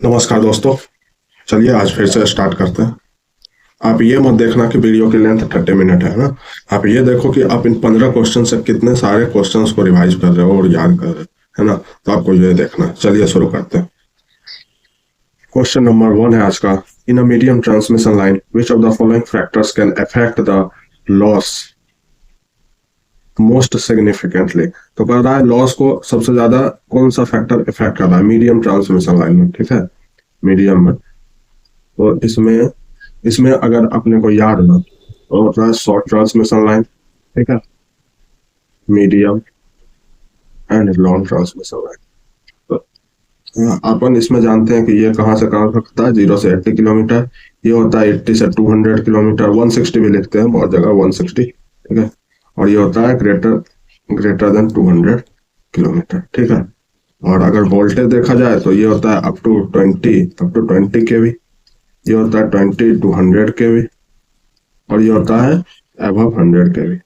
नमस्कार दोस्तों। चलिए आज फिर से स्टार्ट करते हैं। आप ये मत देखना कि वीडियो की लेंथ 30 मिनट है ना। आप ये देखो कि आप इन 15 क्वेश्चन से कितने सारे क्वेश्चंस को रिवाइज कर रहे हो और याद कर रहे हो, है ना। तो आपको ये देखना। चलिए शुरू करते हैं। क्वेश्चन नंबर 1 है आज का। In a medium transmission line which of the following factors can affect the loss most significantly. तो कह रहा है लॉस को सबसे ज्यादा कौन सा फैक्टर इफेक्ट कर रहा है मीडियम ट्रांसमिशन लाइन में। ठीक है, मीडियम में। तो इसमें इसमें अगर अपने को याद ना तो होता है शॉर्ट ट्रांसमिशन लाइन, ठीक है, medium and long transmission line. तो अपन इसमें जानते हैं कि ये कहाँ से कहाँ तक होता है, 0 से 80 किलोमीटर। ये होता है 80 से 200 किलोमीटर, 160 भी लिखते हैं बहुत जगह, 160, ठीक है। और ये होता है ग्रेटर ग्रेटर देन 200 किलोमीटर, ठीक है। और अगर वोल्टेज देखा जाए तो ये होता है अप टू 20 केवी। ये होता है 20 to 100 केवी। और ये होता है अबव 100 केवी।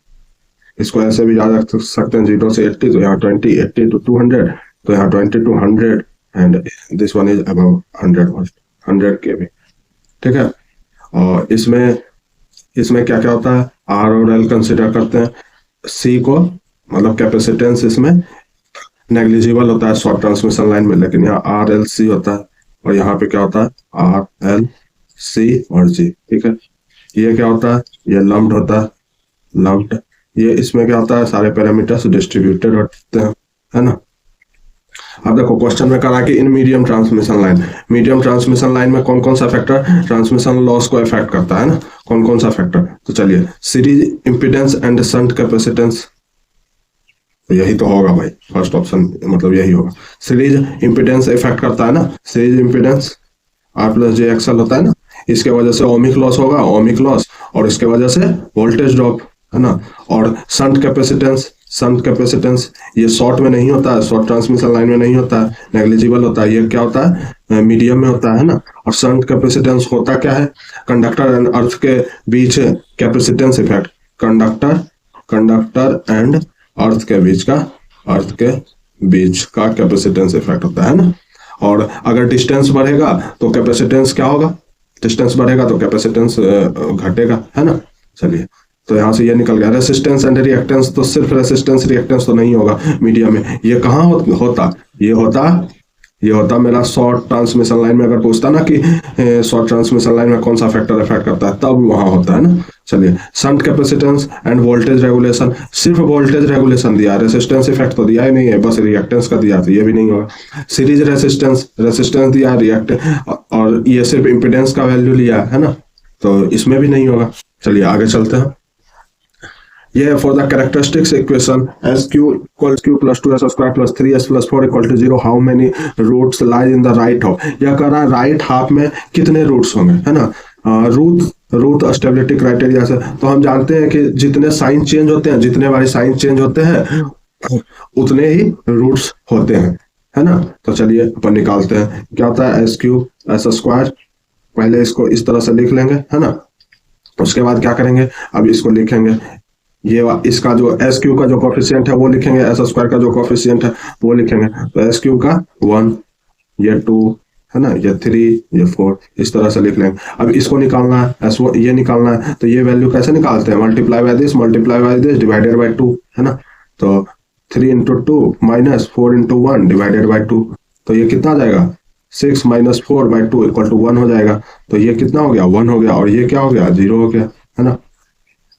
इसको ऐसे भी याद रख सकते हैं, 0 से 80 तो यहाँ 20, 80 to 200 तो यहाँ 20 to 100 and this one is above 100 केवी, ठीक है। और इसमें इसमें क्या क्या होता है, आर और एल कंसिडर करते हैं। सी को मतलब कैपेसिटेंस इसमें नेग्लिजिबल होता है शॉर्ट ट्रांसमिशन लाइन में, लेकिन यहाँ आर एल सी होता है। और यहाँ पे क्या होता है, आर एल सी और जी, ठीक है। ये क्या होता है, ये लम्प्ड होता है, लम्प्ड। ये इसमें क्या होता है, सारे पैरामीटर्स डिस्ट्रीब्यूटेड होते हैं, है ना। अब देखो क्वेश्चन में कहा कि इन मीडियम ट्रांसमिशन लाइन में कौन कौन सा फैक्टर ट्रांसमिशन लॉस को इफेक्ट करता है ना, कौन कौन सा फैक्टर। तो चलिए, series impedance and shunt capacitance, तो यही तो होगा भाई, फर्स्ट ऑप्शन मतलब यही होगा। सीरीज इंपिडेंस इफेक्ट करता है ना, series impedance R plus J XL होता है ना, इसके वजह से ओमिक लॉस होगा, ओमिक लॉस, और इसके वजह से वोल्टेज ड्रॉप, है ना। और शंट कैपेसिटेंस ये शॉर्ट में नहीं होता है, शॉर्ट ट्रांसमिशन लाइन में नहीं होता है, नेग्लिजिबल होता है। ये क्या होता है, मीडियम में होता है ना। और शंट कैपेसिटेंस होता क्या है, कंडक्टर एंड अर्थ के बीच capacitance effect, conductor and earth के बीच का कैपेसिटेंस इफेक्ट होता है ना। और अगर डिस्टेंस बढ़ेगा तो कैपेसिटेंस क्या होगा, डिस्टेंस बढ़ेगा तो कैपेसिटेंस घटेगा, है ना। चलिए, तो यहाँ से ये निकल गया। रेसिस्टेंस एंड रिएक्टेंस, तो सिर्फ रेसिस्टेंस रिएक्टेंस तो नहीं होगा मीडियम में। ये कहाँ होता, ये होता मेरा शॉर्ट ट्रांसमिशन लाइन में। अगर पूछता ना कि शॉर्ट ट्रांसमिशन लाइन में कौन सा फैक्टर इफेक्ट करता है, तब वहां होता है ना। चलिए, shunt capacitance end voltage regulation, सिर्फ वोल्टेज रेगुलेशन दिया, रेसिस्टेंस इफेक्ट तो दिया ही नहीं है, बस रिएक्टेंस का दिया, तो ये भी नहीं होगा। सीरीज रेसिस्टेंस दिया, रिएक्टेंस, और ये सिर्फ इम्पिडेंस का वैल्यू लिया है ना, तो इसमें भी नहीं होगा। चलिए आगे चलते हैं। Yeah, for the characteristics equation SQ equals Q plus 2S square plus 3S plus 4 equal to 0, how many roots lie in the right half। यह कह रहा है राइट हाफ में कितने रूट्स होंगे, है ना। रूट स्टेबिलिटी क्राइटेरिया से तो हम जानते हैं कि जितने साइन चेंज होते हैं, जितने बारी साइन चेंज होते हैं उतने ही रूट्स होते हैं, है ना। तो चलिए अपन निकालते हैं। क्या होता है, एस स्क्वायर, पहले इसको इस तरह से लिख लेंगे, है ना। उसके बाद क्या करेंगे, अब इसको लिखेंगे, ये इसका जो एस क्यू का जो कॉफिशिएंट है वो लिखेंगे, एस स्क्वायर का जो कॉफिशिएंट है वो लिखेंगे। तो एस क्यू का 1, ये 2, है ना, ये 3, ये 4, इस तरह से लिख लेंगे। अब इसको निकालना है, एस ये निकालना है, तो ये वैल्यू कैसे निकालते हैं, multiply by this divided by 2, है ना। तो 3 into 2 minus 4 into 1 divided by 2, तो ये कितना आ जाएगा, 6 minus 4 by 2 इक्वल टू 1 हो जाएगा। तो ये कितना हो गया, 1 हो गया, और ये क्या हो गया, 0 हो गया, है ना।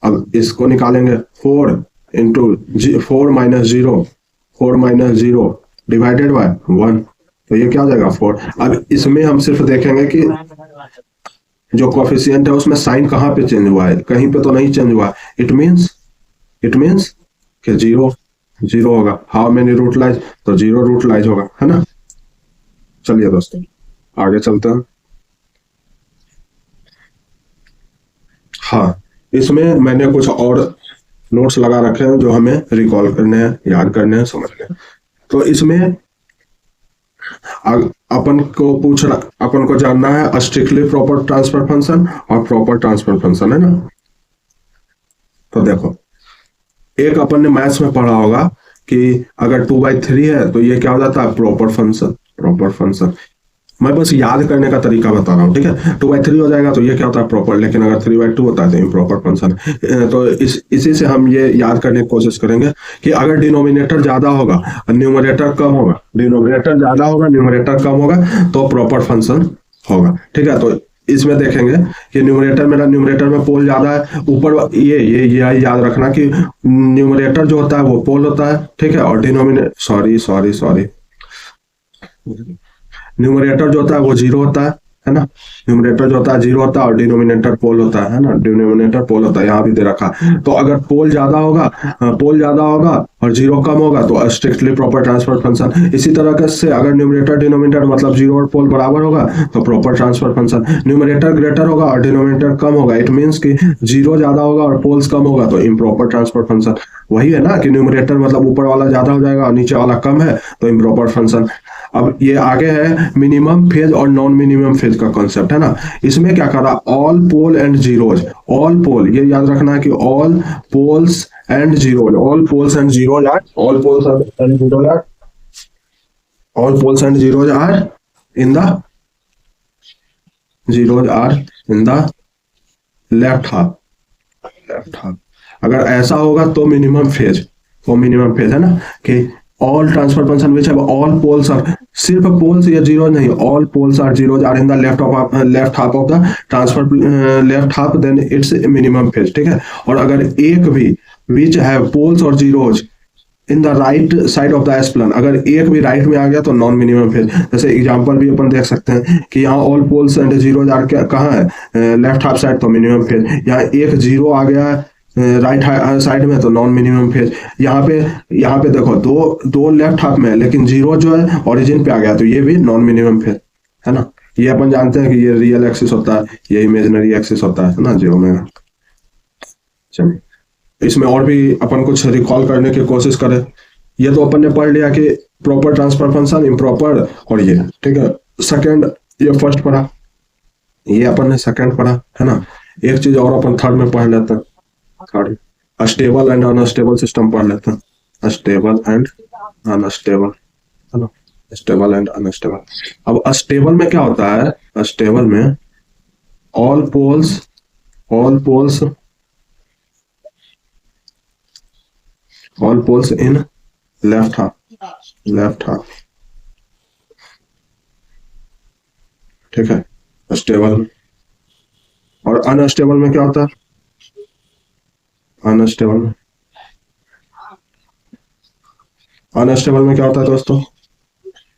अब इसको निकालेंगे, 4 माइनस जीरो डिवाइडेड बाय 1, तो ये क्या हो जाएगा, 4। अब इसमें हम सिर्फ देखेंगे कि जो कोफिशिएंट है उसमें साइन कहाँ पे चेंज हुआ है, कहीं पे तो नहीं चेंज हुआ। इट मीन्स कि 0 होगा। हाउ मेनी रूट लाइज, तो 0 रूट लाइज होगा, है ना। चलिए दोस्तों आगे चलते हैं। हाँ, इसमें मैंने कुछ और नोट्स लगा रखे हैं जो हमें रिकॉल करने हैं, याद करने हैं, समझने हैं। तो इसमें अपन को जानना है स्ट्रिक्टली प्रॉपर ट्रांसफर फंक्शन और प्रॉपर ट्रांसफर फंक्शन, है ना। तो देखो, एक अपन ने मैथ्स में पढ़ा होगा कि अगर 2/3 है तो ये क्या हो जाता है, प्रॉपर फंक्शन। मैं बस याद करने का तरीका बता रहा हूँ, ठीक है। 2/3 हो जाएगा तो ये क्या होता है प्रॉपर, लेकिन अगर 3/2 होता है तो इम्प्रॉपर फंक्शन। तो इसी से हम ये याद करने की कोशिश करेंगे कि अगर डिनोमिनेटर ज्यादा होगा और न्यूमरेटर कम होगा, डिनोमिनेटर ज्यादा होगा न्यूमरेटर कम होगा, तो प्रॉपर फंक्शन होगा, ठीक है। तो इसमें देखेंगे कि न्यूमरेटर, मेरा न्यूमरेटर में पोल ज्यादा है, ऊपर ये याद रखना कि न्यूमरेटर जो होता है वो पोल होता है, ठीक है, और डिनोमिनेटर, सॉरी, न्यूमरेटर जो होता है वो जीरो होता है ना। न्यूमरेटर जो होता है जीरो होता है और डिनोमिनेटर पोल होता है ना, डिनोमिनेटर पोल होता है, यहाँ भी दे रखा। तो अगर पोल ज्यादा होगा और जीरो कम होगा तो स्ट्रिक्टली प्रॉपर ट्रांसफर फंक्शन। इसी तरह से अगर न्यूमरेटर डिनोमिनेटर मतलब जीरो और पोल बराबर होगा तो proper transfer function. Numerator greater होगा और डिनोमिनेटर कम होगा, इट मीन्स कि जीरो ज्यादा होगा और पोल्स कम होगा तो इम्प्रॉपर ट्रांसफर फंक्शन। वही है ना कि न्यूमरेटर मतलब ऊपर वाला ज्यादा हो जाएगा और नीचे वाला कम है तो इम्प्रॉपर फंक्शन। अब ये आगे है मिनिमम फेज और नॉन मिनिमम फेज का कॉन्सेप्ट, है ना। इसमें क्या करा, all pole and zeros, all pole, ये याद रखना है कि all poles and zeros, all poles and zeros are, all poles and zeros are, all poles and zeros are in the, zeros are in the left half, left half. अगर ऐसा होगा तो minimum phase, तो minimum phase है ना कि all transfer function which have all poles are, सिर्फ poles या जीरो नहीं, all poles are zeros are in the left half of the transfer left half, then it's minimum phase, ठीक है। और अगर एक भी विच हैव पोल्स और zeros in the right side of the s plane, अगर एक भी राइट में आ गया तो नॉन मिनिमम फेज। जैसे एग्जांपल भी अपन देख सकते हैं कि यहाँ all poles and zeros are कहाँ है, लेफ्ट हाफ साइड, तो मिनिमम फेज। यहाँ एक जीरो आ गया है राइट साइड में तो नॉन मिनिमम फेज। यहाँ पे देखो दो लेफ्ट हाफ में है, लेकिन जीरो जो है ओरिजिन पे आ गया तो ये भी नॉन मिनिमम फेज, है ना। ये अपन जानते हैं कि ये रियल एक्सिस होता है, ये इमेजिनरी एक्सिस होता है ना, जीरो में। चलिए इसमें और भी अपन कुछ रिकॉल करने की कोशिश करें। ये तो अपन ने पढ़ लिया कि प्रॉपर ट्रांसफर फंक्शन, इम्प्रॉपर, और ये, ठीक है। सेकंड, ये फर्स्ट पढ़ा, ये अपन ने सेकंड पढ़ा, है ना। एक चीज और अपन थर्ड में पढ़ लेते हैं, third stable and unstable system पढ़ लेते हैं, स्टेबल एंड अनस्टेबल, है ना, स्टेबल एंड अनस्टेबल। अब अस्टेबल में क्या होता है, अस्टेबल में all poles in left half, ठीक है, स्टेबल में। और अनस्टेबल में क्या होता है, अनस्टेबल में क्या होता है दोस्तों,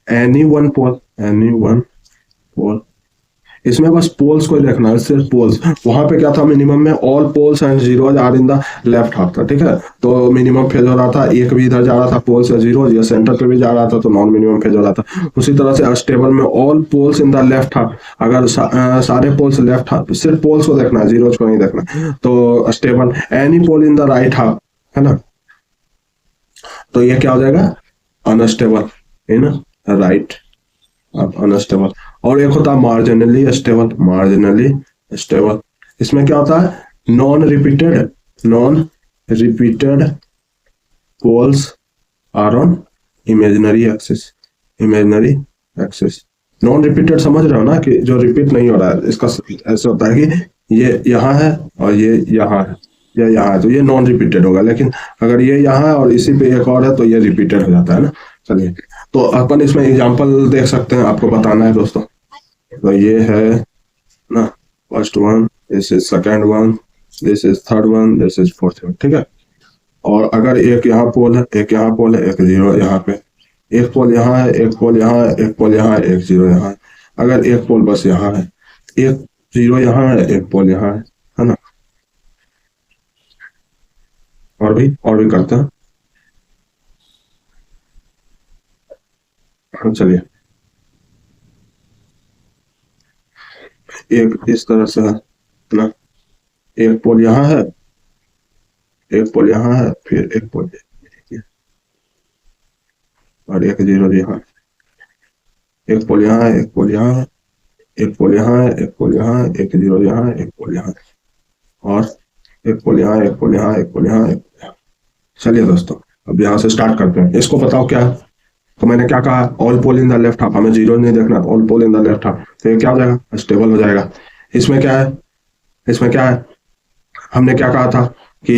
एनी वन पोल। इसमें बस पोल्स को ही देखना है, सिर्फ पोल्स। वहां पे क्या था, मिनिमम में all poles and zeros are in the left half था, ठीक है। तो मिनिमम फेज हो रहा था, एक भी इधर जा रहा था पोल्स या जीरोज, या सेंटर पे भी जा रहा था तो नॉन मिनिमम फेज हो रहा था। उसी तरह से स्टेबल में all poles in the left half, अगर सारे पोल्स लेफ्ट हाफ, सिर्फ पोल्स को देखना है, जीरोज को नहीं देखना। तो stable, any pole in the right half, है ना, तो ये क्या हो जाएगा, अनस्टेबल इन राइट, अनस्टेबल। और एक होता है मार्जिनली स्टेबल, इसमें क्या होता है, non repeated poles are on imaginary axis. Non repeated समझ रहे हो ना, कि जो रिपीट नहीं हो रहा है, इसका ऐसे होता है कि ये यहाँ है और ये यहाँ है, या यहाँ है, तो ये नॉन रिपीटेड होगा। लेकिन अगर ये यहाँ है और इसी पे एक और है तो ये रिपीटेड हो जाता है ना। चलिए, तो अपन इसमें एग्जांपल देख सकते हैं, आपको बताना है दोस्तों। तो ये है ना, first one, this is second one, this is third one, this is fourth one, ठीक है। और अगर एक यहाँ पोल है, एक यहाँ पोल है, एक जीरो यहाँ पे, एक पोल यहाँ है, एक पोल यहाँ है, एक पोल यहाँ है, एक जीरो यहाँ है। अगर एक पोल बस यहाँ है, एक जीरो यहाँ है, एक पोल यहाँ है ना। और भी करते हैं, चलिए। एक इस तरह से है ना, एक पोल यहाँ है, एक पोल यहाँ है, फिर एक पोल और एक जीरो यहाँ, एक पोल यहाँ है, एक पोल यहाँ है, एक पोल यहाँ है, एक पोल यहाँ है, एक जीरो यहाँ है, एक पोल यहाँ है, और एक पोल यहाँ, एक पोल यहाँ, एक पोल यहाँ, एक पोल यहाँ। चलिए दोस्तों, अब यहाँ से स्टार्ट करते हैं। इसको बताओ क्या है, तो मैंने क्या कहा, all pole in the left half, हमें जीरो नहीं देखना, all pole in the left half, तो ये क्या हो जाएगा, स्टेबल हो जाएगा। इसमें क्या है, इसमें क्या है, हमने क्या कहा था कि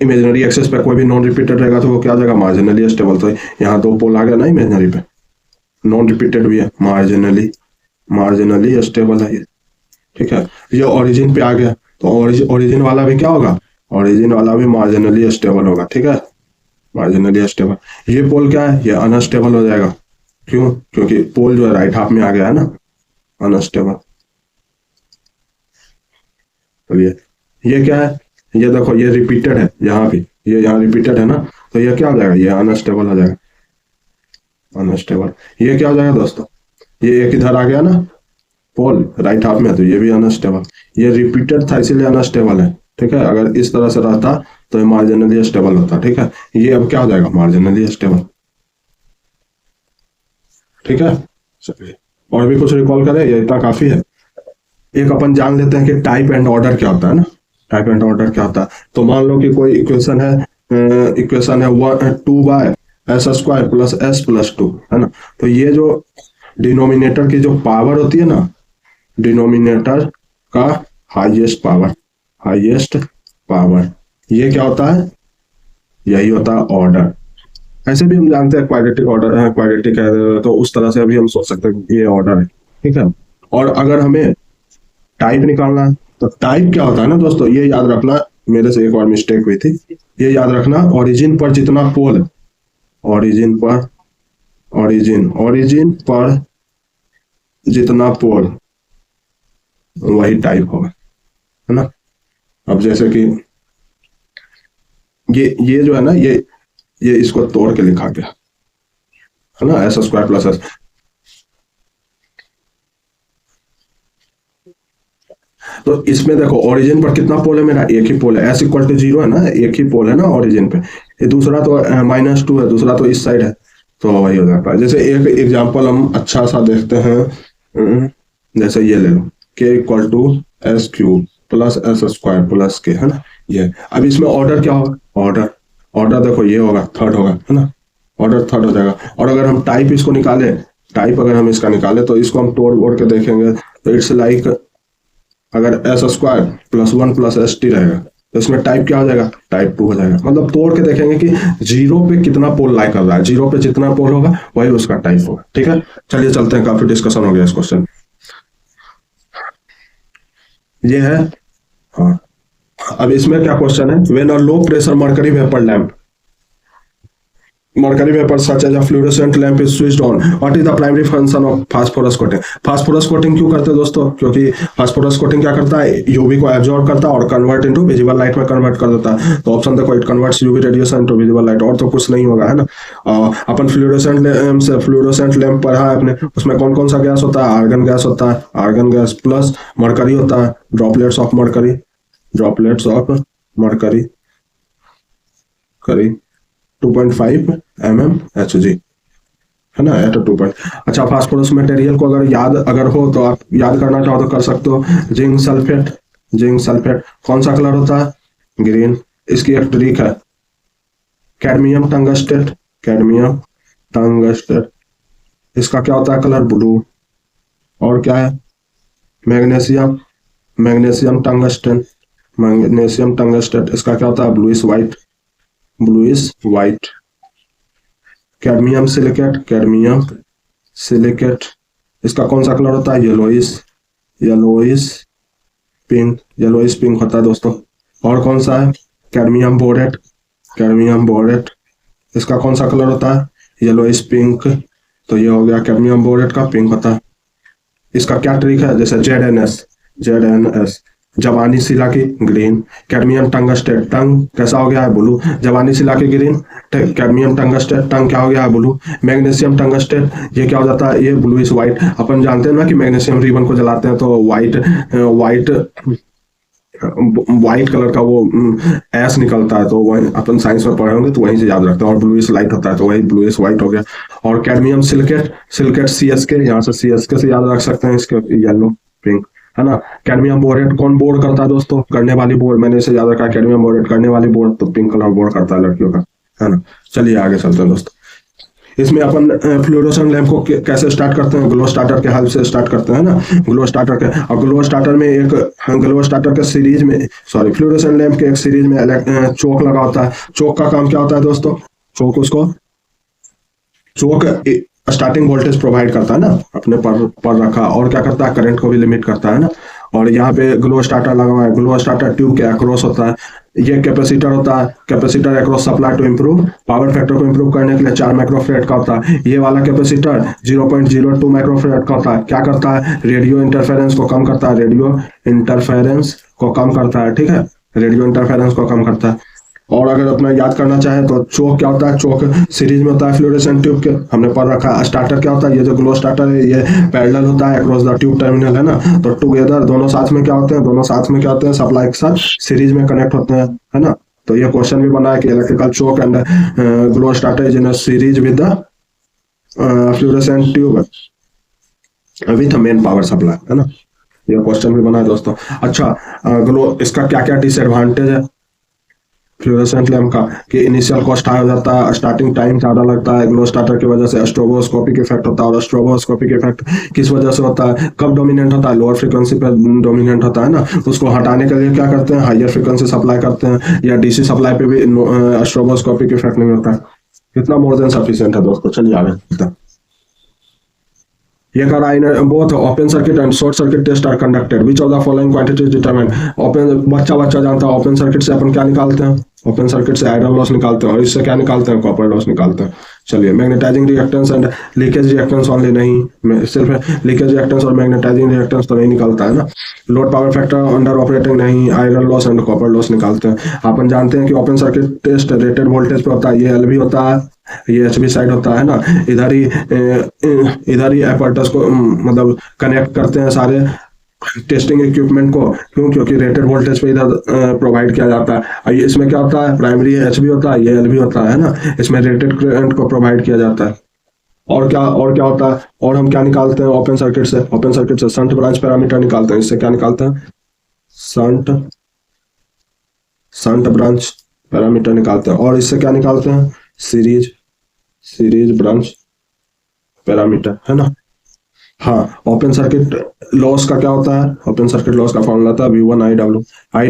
इमेजिनरी एक्सेस पे कोई भी नॉन रिपीटेड रहेगा तो वो क्या हो जाएगा, मार्जिनली स्टेबल। तो यहाँ दो पोल आ गया ना इमेजिनरी पे, नॉन रिपीटेड भी है, मार्जिनली स्टेबल है ये, ठीक है। ये ओरिजिन पे आ गया, तो ओरिजिन वाला भी क्या होगा, ओरिजिन वाला भी मार्जिनली स्टेबल होगा, ठीक है, मार्जिनली स्टेबल। ये पोल क्या है, ये अनस्टेबल हो जाएगा, क्यों, क्योंकि पोल जो है राइट हाफ में आ गया है ना, अनस्टेबल। तो ये क्या है, ये देखो ये रिपीटेड है यहाँ पे, ये यहाँ रिपीटेड है ना, तो ये क्या हो जाएगा, ये अनस्टेबल हो जाएगा, अनस्टेबल। ये क्या हो जाएगा दोस्तों, ये एक इधर आ गया ना पोल राइट हाफ में, तो ये भी अनस्टेबल, ये रिपीटेड था इसीलिए अनस्टेबल है, ठीक है। अगर इस तरह से रहता तो ये मार्जिनली स्टेबल होता, ठीक है। ये अब क्या हो जाएगा, मार्जिनली स्टेबल, ठीक है। चलिए और भी कुछ रिकॉल करें, ये इतना काफी है। एक अपन जान लेते हैं कि टाइप एंड ऑर्डर क्या होता है ना, टाइप एंड ऑर्डर क्या होता है। तो मान लो कि कोई इक्वेशन है, इक्वेशन है 2/s² प्लस s प्लस 2, है ना। तो ये जो डिनोमिनेटर की जो पावर होती है ना, डिनोमिनेटर का हाईएस्ट पावर, ये क्या होता है, यही होता है ऑर्डर। ऐसे भी हम जानते हैं क्वाड्रेटिक ऑर्डर है, क्वाड्रेटिक है, तो उस तरह से अभी हम सोच सकते हैं कि ये ऑर्डर है, ठीक है। और अगर हमें टाइप निकालना है, तो टाइप क्या होता है ना दोस्तों, ये याद रखना, मेरे से एक और मिस्टेक हुई थी, ये याद रखना, ओरिजिन पर जितना पोल, ओरिजिन पर जितना पोल वही टाइप होगा, है ना। अब जैसे कि ये जो है ना, ये इसको तोड़ के लिखा गया है ना, s² प्लस s। तो इसमें देखो ओरिजिन पर कितना पोल है, मेरा एक ही पोल है, s=0 है ना, एक ही पोल है ना ओरिजिन पे। ये दूसरा तो -2 है, दूसरा तो इस साइड है, तो वही हो जाता है। जैसे एक एग्जांपल हम अच्छा सा देखते हैं, जैसे ये ले लो, k = s³ plus s² plus k, है ना। ये अब इसमें ऑर्डर क्या होगा, ऑर्डर देखो ये होगा, थर्ड होगा, है ना, ऑर्डर थर्ड हो जाएगा। और अगर हम टाइप इसको निकाले, टाइप अगर हम इसका निकाले, तो इसको हम तोड़ के देखेंगे, तो इट्स लाइक, अगर s² प्लस 1 प्लस st रहेगा, तो इसमें टाइप क्या हो जाएगा, टाइप 2 हो जाएगा। मतलब तोड़ के देखेंगे कि जीरो पे कितना पोल लाई कर रहा है, जीरो पे जितना पोल होगा वही उसका टाइप होगा, ठीक है। चलिए चलते हैं, काफी डिस्कशन हो गया इस क्वेश्चन। ये है, हाँ। अब इसमें क्या क्वेश्चन है, when a low pressure mercury vapour lamp such as a fluorescent lamp is switched on, what is the primary function of phosphorus coating? phosphorus coating क्यों करते हैं दोस्तों, क्योंकि phosphorus coating क्या करता है, यूवी को एब्जॉर्ब करता है और कन्वर्ट इनटू विजिबल लाइट में कन्वर्ट कर देता है। तो ऑप्शन देखो, it converts UV radiation into visible light, और तो कुछ नहीं होगा, है ना। अपन फ्लोरोसेंट लैंप पढ़ा है अपने, उसमें कौन कौन सा गैस होता है, आर्गन गैस होता है, आर्गन गैस प्लस मरकरी होता है, droplets of mercury 2.5 mm Hg, है ना, एट 2 पॉइंट। अच्छा, फास्फोरस मटेरियल को अगर हो तो आप याद करना चाहो तो कर सकते हो, जिंक सल्फेट कौन सा कलर होता है, ग्रीन। इसकी एक ट्रिक है, कैडमियम टंगस्टेट, इसका क्या होता है कलर, ब्लू। और क्या है, मैग्नीशियम टंगस्टेट, इसका क्या होता है, ब्लूइश वाइट। कैडमियम सिलिकेट, इसका कौन सा कलर होता है, येलोइश पिंक होता है दोस्तों। और कौन सा है, कैडमियम बोरेट, इसका कौन सा कलर होता है, येलोइश पिंक। तो ये हो गया कैडमियम बोरेट का, पिंक होता है। इसका क्या ट्रिक है, जैसे ZnS जवानी शिला की ग्रीन, कैडमियम टंगस्टेट, टंग कैसा हो गया है, ब्लू। जवानी शिला की ग्रीन, कैडमियम टंगस्टेट, टंग क्या हो गया है, ब्लू। मैग्नीशियम टंगस्टेट, ये क्या हो जाता है, ये ब्लूइश व्हाइट। अपन जानते हैं ना कि मैग्नीशियम रिबन को जलाते हैं तो व्हाइट कलर का वो एस निकलता है, तो वही अपन साइंस में पढ़े होंगे तो वहीं से याद रखते हैं। और ब्लूइश लाइट होता है तो वही ब्लूइश व्हाइट हो गया। और कैडमियम सिलिकेट CSK, यहाँ से CSK से याद रख सकते हैं, इसके येलो पिंक, है ना। कैडमियम बोरेट कौन बोर्ड करता है दोस्तों, करने वाली बोर्ड, मैंने इसे याद रखा, कैडमियम बोरेट करने वाली बोर्ड, तो पिंक कलर बोर्ड करता है लड़कियों का, है ना। चलिए आगे चलते हैं दोस्तों। इसमें अपन फ्लोरोसेंट लैंप को कैसे स्टार्ट करते हैं, ग्लो स्टार्टर के हेल्प से स्टार्ट करते हैं ना, ग्लो स्टार्टर के। और ग्लो स्टार्टर में एक ग्लो स्टार्टर के सीरीज में, सॉरी, फ्लोरोसेंट लैंप के एक सीरीज में चौक लगा होता है। चौक का काम क्या होता है दोस्तों, चौक स्टार्टिंग वोल्टेज प्रोवाइड करता है ना अपने पर रखा, और क्या करता है, करंट को भी लिमिट करता है ना। और यहाँ पे ग्लो स्टार्टर लगा हुआ है, ग्लो स्टार्टर ट्यूब के अक्रॉस होता है। ये कैपेसिटर होता है, capacitor across supply to improve power factor को इंप्रूव करने के लिए 4 माइक्रोफेरेड का होता है। ये वाला कैपेसिटर 0.02 माइक्रोफेरेड का होता है। क्या करता है, रेडियो इंटरफेरेंस को कम करता है, रेडियो इंटरफेरेंस को कम करता है, ठीक है, रेडियो इंटरफेरेंस को कम करता है। और अगर अपना याद करना चाहे तो चोक क्या होता है, चोक सीरीज में होता है फ्लोरेसेंट ट्यूब के, हमने पढ़ रखा है। स्टार्टर क्या होता है, ये जो ग्लो स्टार्टर है ये पैरेलल होता है अक्रॉस द ट्यूब टर्मिनल, है ना। तो टुगेदर दोनों साथ में क्या होते हैं, दोनों साथ में क्या होते हैं, सप्लाई के साथ सीरीज में कनेक्ट होते हैं, है ना। तो ये क्वेश्चन भी बना है कि electrical choke and glow starter is in series with the fluorescent tube with main power supply, है ना। ये क्वेश्चन भी बना है दोस्तों। अच्छा, ग्लो इसका क्या क्या डिसएडवांटेज है फ्लोरेसेंट लैंप का, कि इनिशियल कॉस्ट हाई हो जाता है, स्टार्टिंग टाइम ज्यादा लगता है, ग्लो स्टार्टर की वजह से स्ट्रोबोस्कोपिक इफेक्ट होता है। और स्ट्रोबोस्कोपिक इफेक्ट किस वजह से होता है, कब डोमिनेंट होता है, लोअर फ्रीक्वेंसी पे डोमिनेंट होता है ना। उसको हटाने के लिए क्या करते हैं, हायर फ्रीक्वेंसी सप्लाई करते हैं, या डीसी सप्लाई पे भी स्ट्रोबोस्कोपिक इफेक्ट नहीं होता है। कितना मोर देन सफिशिएंट है दोस्तों। चलिए आगे। ये कह रहा है both open circuit and short circuit test are conducted, which of the following quantities determine. Open बच्चा जानता है, ओपन सर्किट से अपन क्या निकालते हैं, ओपन सर्किट से आयरन लॉस निकालते हैं, और इससे क्या निकालते हैं, कॉपर लॉस निकालते हैं। चलिए, magnetizing reactance and leakage reactance only नहीं, सिर्फ लीकेज रिएक्टेंस और मैग्नेटाइजिंग रिएक्टेंस तो नहीं निकलता है ना। Load power factor under operating नहीं, iron loss and copper loss निकालते हैं। अपन जानते हैं कि open circuit test rated voltage पे होता है, ये एल भी होता है, ये एच बी साइड होता है ना। इधर ही एपर्टस को मतलब कनेक्ट करते हैं सारे टेस्टिंग इक्विपमेंट को, क्यों, क्योंकि रेटेड वोल्टेज पे इधर प्रोवाइड किया जाता है। इसमें क्या होता है, प्राइमरी एच भी होता है, ये एल भी होता है ना। इसमें रेटेड करंट को प्रोवाइड किया जाता है। और क्या होता है, और हम क्या निकालते हैं ओपन सर्किट से, ओपन सर्किट से शंट ब्रांच पैरामीटर निकालते हैं। इससे क्या निकालते हैं, शंट ब्रांच पैरामीटर निकालते हैं। और इससे क्या निकालते हैं, सीरीज ब्रांच पैरामीटर, है ना। हाँ, ओपन सर्किट लॉस का क्या होता है, ओपन सर्किट लॉस का फॉर्मूला था V1 I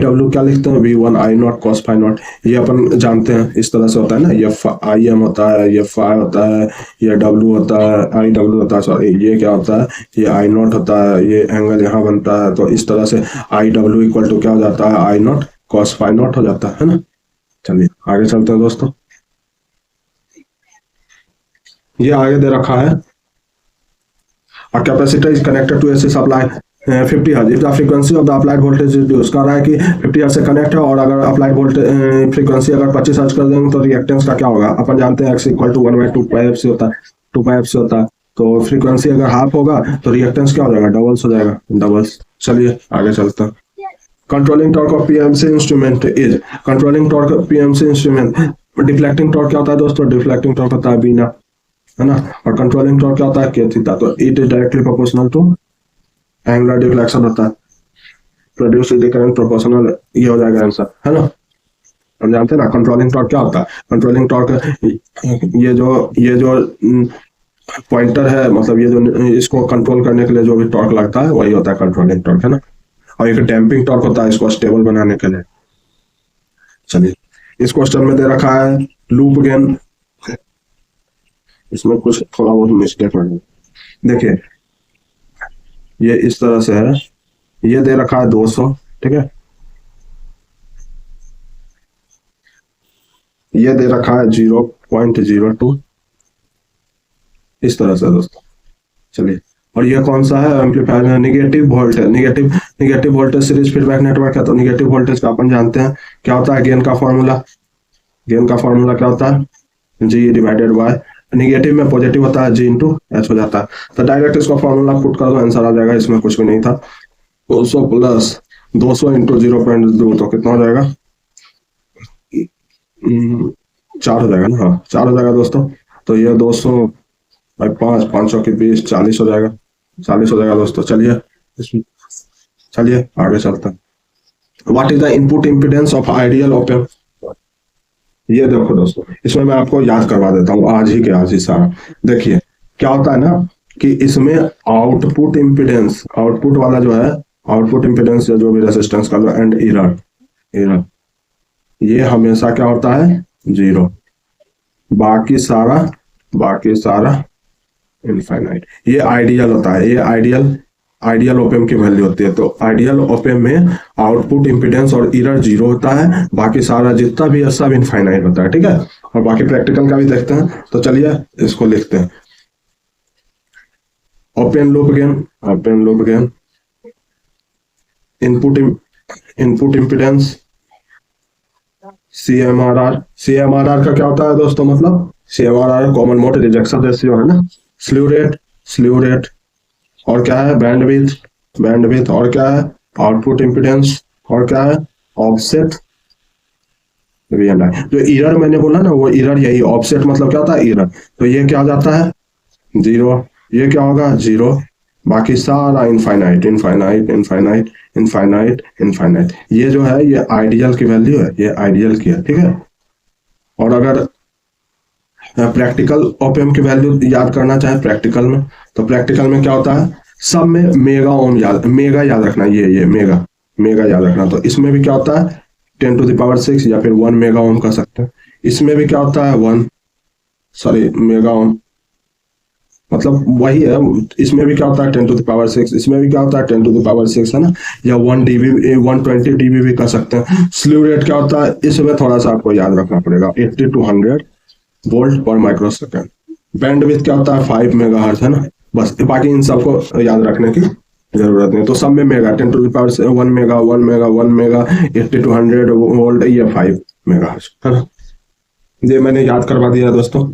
W क्या लिखते हैं, V1 I not cos phi not, ये अपन जानते हैं, इस तरह से होता है ना। ये IM होता है, ये phi होता है, ये W होता है, IW होता है, सॉरी ये क्या होता है, ये I नॉट होता है, ये एंगल यहाँ बनता है। तो इस तरह से IW इक्वल टू क्या हो जाता है, I not cos phi not हो जाता है ना। चलिए आगे चलते हैं दोस्तों। ये आगे दे रखा है, a capacitor is connected to AC supply 50 hertz, if the frequency of the applied voltage is reduced। कह रहा है कि 50 हर्ट्ज से कनेक्ट है, और अगर अप्लाइड वोल्टेज फ्रीक्वेंसी अगर 25 हर्ट्ज कर देंगे तो रिएक्टेंस का क्या होगा। अपन जानते हैं x इक्वल टू 1/2πfc होता है, 2πfc होता है। तो फ्रीक्वेंसी अगर हाफ होगा तो रिएक्टेंस क्या हो जाएगा, डबल्स हो जाएगा, डबल्स। चलिए आगे चलते हैं। Controlling torque of PMC instrument is, controlling torque PMC instrument, deflecting torque क्या होता है दोस्तों, डिफ्लेक्टिंग टॉर्क होता है बीना, है ना। और कंट्रोलिंग टॉर्क क्या होता है, के थीटा। तो it is directly proportional to angular deflection होता है, प्रोड्यूस इज करंट प्रोपोर्शनल, ये हो जाएगा आंसर, है ना। हम जानते हैं ना कंट्रोलिंग टॉर्क क्या होता है। कंट्रोलिंग टॉर्क ये जो पॉइंटर है, मतलब ये जो इसको कंट्रोल करने के लिए जो भी टॉर्क लगता है वही होता है कंट्रोलिंग टॉर्क, है ना। और एक डैम्पिंग टॉर्क होता है इसको स्टेबल बनाने के लिए। चलिए, इस क्वेश्चन में दे रखा है लूप गेन, इसमें कुछ थोड़ा बहुत मिस्टेक है। देखिए ये इस तरह से है, ये दे रखा है 200, ठीक है, ये दे रखा है 0.02, इस तरह से दोस्तों। चलिए, और ये कौन सा है, amplifier negative voltage, negative voltage series feedback network है। तो निगेटिव वोल्टेज का अपन जानते हैं क्या होता है, गेन का फॉर्मूला क्या होता है, G डिवाइडेड बाय, निगेटिव में पॉजिटिव होता है, G इंटू H हो जाता है। तो डायरेक्ट इसको फॉर्मूला पुट कर दो, आंसर आ जाएगा, इसमें कुछ भी नहीं था। 200 प्लस 200 इंटू 0.2 तो कितना हो जाएगा, 4 हो जाएगा ना। हाँ 4 हो जाएगा दोस्तों। तो ये 200 बाई 5, 500 की 20, 40 हो जाएगा, 40 हो जाएगा दोस्तों। चलिए आगे चलते हैं। What is the input impedance of ideal op amp, ये देखो दोस्तों, इसमें मैं आपको याद करवा देता हूँ आज ही के आज ही सारा। देखिए क्या होता है ना कि इसमें आउटपुट इम्पिडेंस, आउटपुट वाला जो है, आउटपुट इम्पिडेंस जो भी रेसिस्टेंस का एंड एरर, एरर ये हमेशा क्या होता है, जीरो। बाकी सारा, बाकी सारा इनफाइनाइट। ये आइडियल होता है, ये आइडियल, आइडियल ओपेम की वैल्यू होती है। तो आइडियल ओपेम में आउटपुट इंपिडेंस और एरर जीरो होता है, बाकी सारा जितना भी है सब इनफाइनाइट होता है, ठीक है। और बाकी प्रैक्टिकल का भी देखते हैं, तो चलिए इसको लिखते हैं। Open loop gain, open loop gain, input input impedance CMRR। CMRR का क्या होता है दोस्तों, मतलब CMRR common mode rejection ratio है ना, स्लीव रेट, स्लीव रेट, और क्या है बैंडविड्थ, बैंडविड्थ, और क्या है आउटपुट इंपिडेंस, और क्या है ऑफसेट VNI। जो एरर मैंने बोला ना वो एरर यही, ऑफसेट मतलब क्या होता है एरर। तो ये क्या जाता है जीरो, ये क्या होगा जीरो, बाकी सारा infinite, infinite, infinite, infinite, infinite. ये जो है ये आइडियल की वैल्यू है, ये आइडियल की है, ठीक है। और अगर प्रैक्टिकल ओपेम की वैल्यू याद करना चाहे प्रैक्टिकल में, तो प्रैक्टिकल में क्या होता है, सब में मेगा ओम याद, मेगा याद रखना, ये मेगा, मेगा याद रखना। तो इसमें भी क्या होता है 10⁶ या फिर 1 मेगा ओम कर सकते हैं। इसमें भी क्या होता है 1, सॉरी मेगा ओम, मतलब वही है। इसमें भी क्या होता है 10⁶, इसमें भी क्या होता है 10⁶ है ना, या 1 dB, 120 dB भी कर सकते हैं। स्लीव रेट क्या होता है, इसमें थोड़ा सा आपको याद रखना पड़ेगा, 80 to 100 वोल्ट पर माइक्रोसेकंड। बैंडविड्थ क्या होता है 5 मेगाहर्ट्ज है ना, बस बाकी इन सबको याद रखने की जरूरत नहीं। तो सब में mega, 10⁻1 mega, 1 mega, 1 mega, 80 to 100 volt, ये 5 मेगाहर्ट्ज है ना। ये मैंने याद करवा दिया दोस्तों।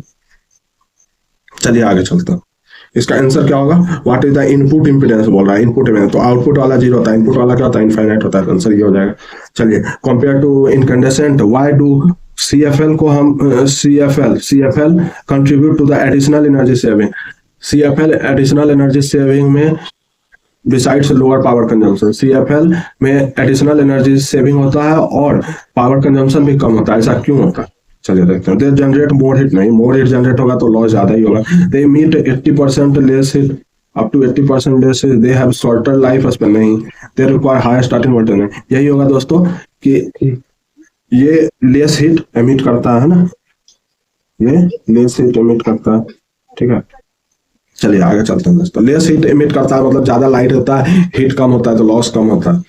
चलिए आगे चलते हैं। इसका आंसर क्या होगा, what is the input impedance बोल रहा है, इनपुट इम्पीडेंस, तो आउटपुट वाला जीरो होता है, इनपुट वाला क्या होता है इनफाइनाइट होता है। आंसर ये हो जाएगा। चलिए compare to incandescent, why do CFL को हम CFL contribute to the additional energy saving. CFL additional energy saving में besides lower power consumption, CFL में एडिशनल एनर्जी सेविंग होता है और पावर कंजम्पशन भी कम होता है। ऐसा क्यों होता है, चलिए देखते हैं। दे जनरेट मोर हीट, नहीं मोर हीट जनरेट होगा तो लॉस ज्यादा ही होगा। They meet 80% less heat, up to 80% less heat. They have shorter life span, नहीं। They require higher starting voltage, नहीं। यही होगा दोस्तों कि ये लेस हीट एमिट करता है ना, ये लेस हीट एमिट करता है, ठीक है। चलिए आगे चलते हैं दोस्तों। लेस हीट एमिट करता है मतलब ज्यादा लाइट होता है, हीट कम होता है तो लॉस कम होता है,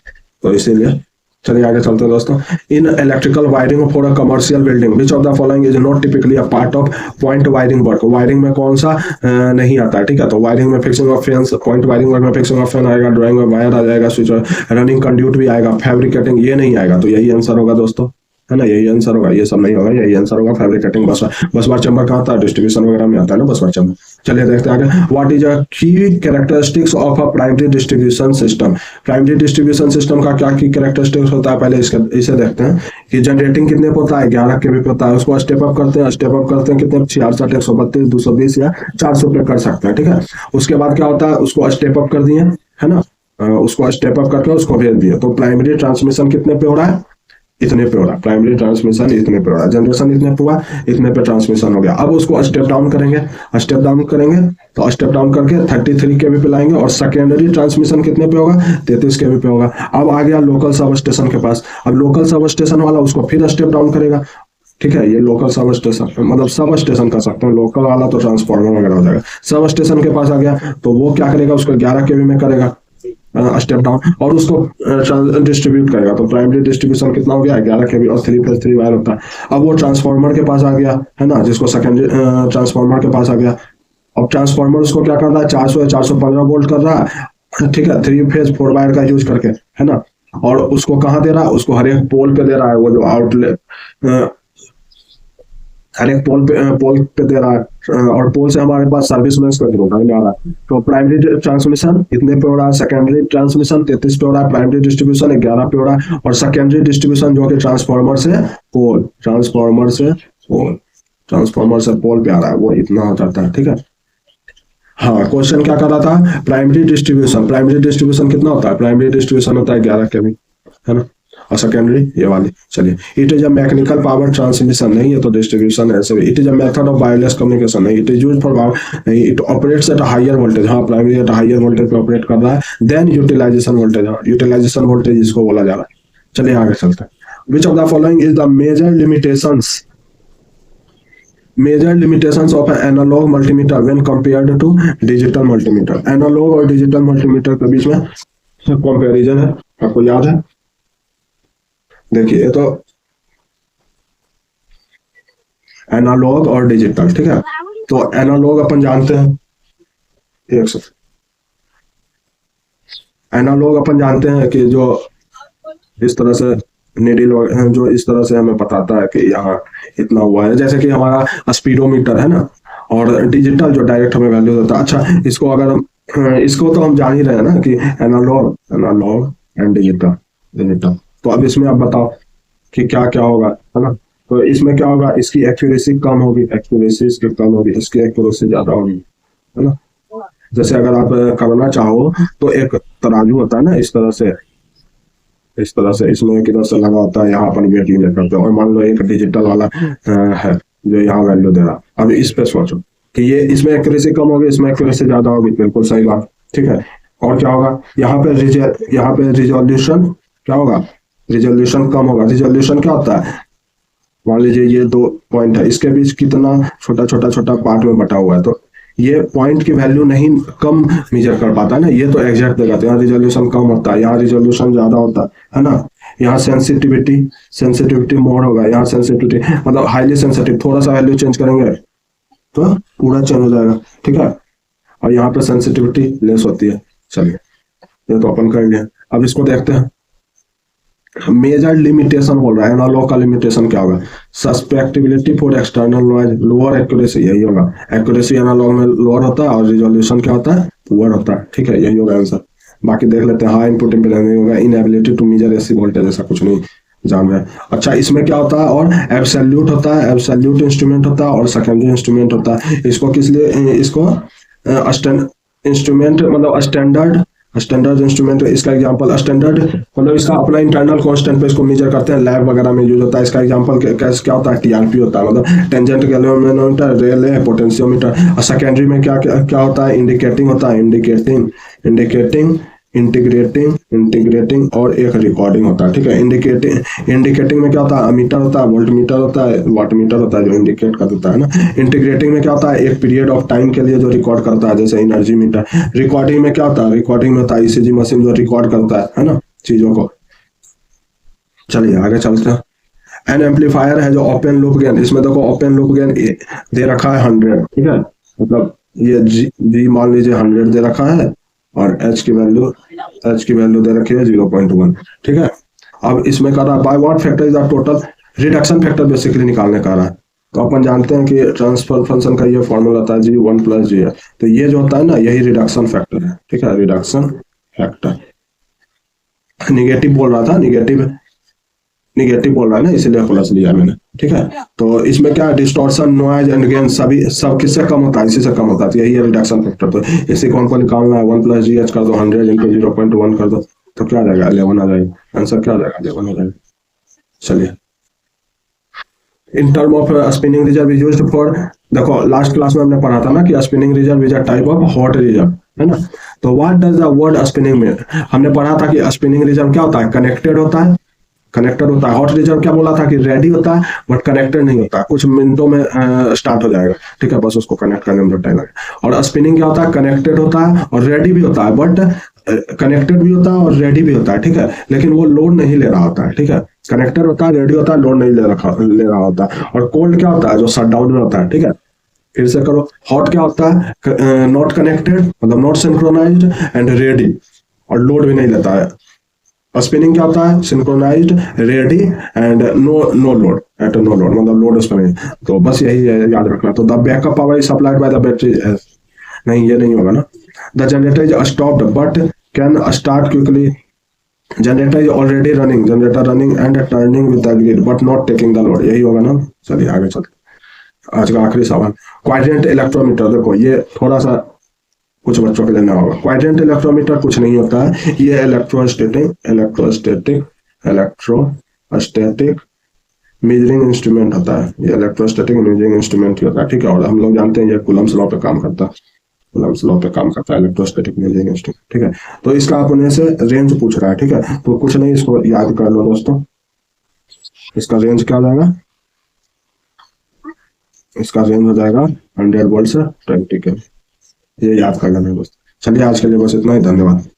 तो इसीलिए। चलिए आगे चलते हैं दोस्तों। In electrical wiring for a commercial building which of the following is not typically a part of point wiring work. Wiring में कौन सा नहीं आता है, ठीक है। तो वायरिंग में fixing of fans, point wiring work में फिक्सिंग ऑफ फैन आएगा, ड्राइंग में वायर आ जाएगा, स्विच, रनिंग कंड्यूट भी आएगा, फैब्रिकेटिंग ये नहीं आएगा। तो यही आंसर होगा दोस्तों, है ना, यही आंसर होगा, ये सब नहीं होगा, यही आंसर होगा। फैब्रिकेटिंग बस बार चैम्बर कहाँ आता है, डिस्ट्रीब्यूशन वगैरह में आता है ना बस बार चैम्बर। चलिए देखते हैं आगे। व्हाट इज अ की characteristics of a primary distribution system. Primary distribution system का क्या की कैरेक्टरिस्टिक्स होता है, पहले इसे देखते हैं कि जनरेटिंग कितने पे होता है, 11 के भी होता है। उसको स्टेप अप करते हैं, स्टेप अप करते हैं कितने 66, 132, 220 या 400 पे कर सकते हैं, ठीक है। उसके बाद क्या होता है, उसको स्टेप अप कर दिए, है ना, उसको स्टेप अप करके उसको भेज दिया। तो प्राइमरी ट्रांसमिशन कितने पे हो रहा है, इतने पे हो रहा है। प्राइमरी ट्रांसमिशन इतने पे हो रहा है, जनरेशन इतने पे हुआ, इतने पे ट्रांसमिशन हो गया। अब उसको स्टेप डाउन करेंगे, स्टेप डाउन करेंगे तो स्टेप डाउन करके 33 के पे लाएंगे। और सेकेंडरी ट्रांसमिशन कितने पे होगा, 33 के पे होगा। अब आ गया लोकल सब स्टेशन के पास। अब लोकल सब स्टेशन वाला उसको फिर स्टेप डाउन करेगा, ठीक है। ये लोकल सब स्टेशन मतलब सब स्टेशन कर सकते हैं, लोकल वाला तो ट्रांसफार्मर वगैरह हो जाएगा। सब स्टेशन के पास आ गया तो वो क्या करेगा, उसको 11 के में करेगा स्टेप डाउन और उसको डिस्ट्रीब्यूट करेगा। तो प्राइमरी डिस्ट्रीब्यूशन कितना हो गया 11 के और 3+3 वायर होता है। अब वो ट्रांसफार्मर के पास आ गया, है ना, जिसको सेकेंडरी ट्रांसफार्मर के पास आ गया। अब ट्रांसफार्मर उसको क्या कर रहा है, 400 या 415 वोल्ट कर रहा है, ठीक है, 3 फेज 4 वायर का यूज करके, है ना। और उसको कहाँ दे रहा है, उसको हर एक पोल पे दे रहा है, वो जो आउटलेट हर एक पोल पे दे रहा है। और पोल से हमारे पास सर्विस में इसका थ्रू नहीं आ रहा है। तो प्राइमरी ट्रांसमिशन इतने पे हो रहा है, सेकेंडरी ट्रांसमिशन 33 पे हो रहा है, प्राइमरी डिस्ट्रीब्यूशन 11 पे हो रहा है, और सेकेंडरी डिस्ट्रीब्यूशन जो कि ट्रांसफार्मर से पोल, ट्रांसफार्मर से पोल पे आ रहा है, वो इतना हो जाता है, ठीक है। हाँ, क्वेश्चन क्या कर रहा था, प्राइमरी डिस्ट्रीब्यूशन कितना होता है, प्राइमरी डिस्ट्रीब्यूशन होता है 11 के भी, है ना। और सेकेंडरी ये वाली। चलिए, it is a mechanical power transmission नहीं है तो डिस्ट्रीब्यूशन ऐसे। It is a method of wireless communication नहीं, it is used for it operates at higher voltage, हाँ प्राइमरी एट हायर वोल्टेज पे ऑपरेट कर रहा है। देन यूटिलाइजेशन वोल्टेज, हाँ यूटिलाइजेशन वोल्टेज इसको बोला जा रहा है। चलिए आगे चलते हैं। Which of the following is the major limitations of an analog multimeter when compared to digital multimeter। Analog और डिजिटल मल्टीमीटर के बीच में कंपैरिजन है, आपको याद है? देखिए तो एनालॉग और डिजिटल, ठीक है। तो एनालॉग अपन जानते हैं, एक सेकंड, एनालॉग अपन जानते हैं कि जो इस तरह से निडिल जो इस तरह से हमें बताता है कि यहाँ इतना हुआ है, जैसे कि हमारा स्पीडोमीटर है ना। और डिजिटल जो डायरेक्ट हमें वैल्यू देता है। अच्छा, इसको अगर हम इसको तो हम जान ही रहे हैं ना कि एनालॉग एंड डिजिटल। तो अब इसमें आप बताओ कि क्या क्या होगा, है ना। तो इसमें क्या होगा, इसकी एक्यूरेसी कम होगी, एक्यूरेसी इसकी कम होगी, इसकी एक्यूरेसी ज्यादा होगी, है ना। जैसे अगर आप करना चाहो तो एक तराजू होता है ना, इस तरह से इसमें किधर से लगा होता है, यहाँ पर वेट ले करते हैं। और मान लो एक डिजिटल वाला है जो यहाँ वैल्यू दे रहा। अब इस पे सोचो कि ये इसमें एक्यूरेसी कम होगी, इसमें एक्यूरेसी ज्यादा होगी, बिल्कुल सही बात, ठीक है। और क्या होगा, यहाँ पे रिजोल्यूशन क्या होगा, रिजोल्यूशन कम होगा। रिजोल्यूशन क्या होता है, मान लीजिए ये दो पॉइंट है, इसके बीच कितना छोटा छोटा पार्ट में बटा हुआ है, तो ये पॉइंट की वैल्यू नहीं कम मेजर कर पाता है ना, ये तो एग्जैक्ट देगा। तो यहाँ रिजोल्यूशन कम होता है, यहाँ रिजोल्यूशन ज्यादा होता है ना। यहाँ सेंसिटिविटी मोड होगा, यहाँ सेंसिटिविटी मतलब हाईली सेंसिटिव, थोड़ा सा वैल्यू चेंज करेंगे तो पूरा चेंज हो जाएगा, ठीक है। और यहाँ पे सेंसिटिविटी लेस होती है। चलिए, ये तो अपन कर लिया। अब इसको देखते हैं, मेजर लिमिटेशन बोल रहा है। एनालॉग का लिमिटेशन क्या होगा, susceptibility for external noise, lower accuracy, यही होगा। एक्यूरेसी एनालॉग में लोअर होता है और रिजोल्यूशन क्या होता है, पुअर होता है, ठीक है, यही होगा आंसर। बाकी देख लेते हैं, हाई इनपुट इंपीडेंस नहीं होगा, inability to measure AC voltage, ऐसा कुछ नहीं जान रहे। अच्छा, इसमें क्या होता है, और एब्सोल्यूट होता है, एब्सोल्यूट इंस्ट्रूमेंट होता है और सेकेंडरी इंस्ट्रूमेंट होता है। इसको किस लिए, इसको इंस्ट्रूमेंट मतलब स्टैंडर्ड इंस्ट्रूमेंट। इसका एग्जांपल स्टैंडर्ड मतलब इसका अपना इंटरनल कांस्टेंट पे इसको मेजर करते हैं, लैब वगैरह में यूज होता है। इसका एग्जांपल क्या होता है, टीआरपी होता है, मतलब टेंजेंट गैल्वेनोमीटर, रेले, पोटेंशियोमीटर। और सेकेंडरी में क्या होता है, इंडिकेटिंग होता है, इंटीग्रेटिंग और एक रिकॉर्डिंग होता है, ठीक है। इंडिकेटिंग में क्या होता है, अमीटर होता है, वोल्टमीटर होता है, वाटमीटर होता है जो इंडिकेट कर देता है ना। इंटीग्रेटिंग में क्या होता है, एक पीरियड ऑफ टाइम के लिए जो रिकॉर्ड करता है, जैसे एनर्जी मीटर। रिकॉर्डिंग में क्या होता है, रिकॉर्डिंग में होता है ईसीजी मशीन जो रिकॉर्ड करता है ना चीजों को। चलिए आगे चलते हैं। एन एम्पलीफायर है जो ओपन लूप गेन, इसमें देखो ओपन लूप गेन दे रखा है 100, ठीक है। मतलब ये जी मान लीजिए 100 दे रखा है और एच की वैल्यू दे रखी है 0.1, ठीक है। अब इसमें कह रहा है by what factor is the total reduction factor basically निकालने का रहा है। तो अपन जानते हैं कि ट्रांसफर फंक्शन का ये फॉर्मूला होता है G1 + G है। तो ये जो होता है ना, यही रिडक्शन फैक्टर है, ठीक है, रिडक्शन फैक्टर। निगेटिव बोल रहा था, निगेटिव बोल रहा है ना, इसलिए प्लस लिया मैंने, ठीक है। तो इसमें क्या डिस्टॉर्शन, नॉइज एंड गेन सब किससे कम होता है, इसी से कम होता है। यही है रिडक्शन फैक्टर। तो इसी को हमको निकालना है, 1 + GH कर दो, 100 × 0.1 कर दो, तो क्या आ जाएगा, 11 आ जाएगा। आंसर क्या आ जाएगा, 11 आ जाएगा। चलिए, in term of spinning reserve is used for, देखो लास्ट क्लास में हमने पढ़ा था ना कि spinning reserve is a type of hot reserve, है ना। तो what does the word spinning mean, हमने पढ़ा था कि स्पिनिंग रिजर्व क्या होता है, कनेक्टेड होता है। हॉट रिजर्व क्या बोला था कि रेडी होता है बट कनेक्टेड नहीं होता, कुछ मिनटों में स्टार्ट हो जाएगा, ठीक है, बस उसको कनेक्ट करने में टाइम लगेगा। और स्पिनिंग क्या होता है, कनेक्टेड होता है और रेडी भी होता है, बट कनेक्टेड भी होता है और रेडी भी होता है, ठीक है, लेकिन वो लोड नहीं ले रहा होता है, ठीक है। कनेक्टेड होता है, रेडी होता है, लोड नहीं ले रहा होता है। और कोल्ड क्या होता है, जो शट डाउन में होता है, ठीक है। फिर से करो, हॉट क्या होता है, नॉट कनेक्टेड मतलब नॉट सिंक्रोनाइज्ड एंड रेडी, और लोड भी नहीं लेता है। स्पिनिंग क्या होता है, synchronized, ready and no load, at no load मतलब लोड स्पिनिंग। तो बस यही है, याद रखना। तो the backup power is supplied by the battery, नहीं ये नहीं होगा ना। The generator is stopped but can start quickly, generator is already running and turning with the grid but not taking the load, यही होगा ना। चलिए आगे चलते, आज का आखिरी सवाल। क्वाड्रेंट इलेक्ट्रोमीटर, देखो ये थोड़ा सा कुछ बच्चों के लेना होगा। क्वाड्रेंट इलेक्ट्रोमीटर कुछ नहीं होता है, ये इलेक्ट्रोस्टैटिक इलेक्ट्रोस्टैटिक मेजरिंग इंस्ट्रूमेंट होता है, ये इलेक्ट्रोस्टैटिक मेजरिंग इंस्ट्रूमेंट ही होता है, ठीक है। और हम लोग जानते हैं ये कूलम्ब्स लॉ पे काम करता है, कूलम्ब्स लॉ पे काम करता है इलेक्ट्रोस्टैटिक मेजरिंग इंस्ट्रूमेंट, ठीक है। तो इसका अपने से रेंज पूछ रहा है, ठीक है, तो कुछ नहीं, इसको याद कर लो दोस्तों। इसका रेंज क्या हो जाएगा, इसका रेंज हो जाएगा 100 वोल्ट से 20 के, ये याद कर लेना दोस्तों। चलिए आज के लिए बस इतना ही, धन्यवाद।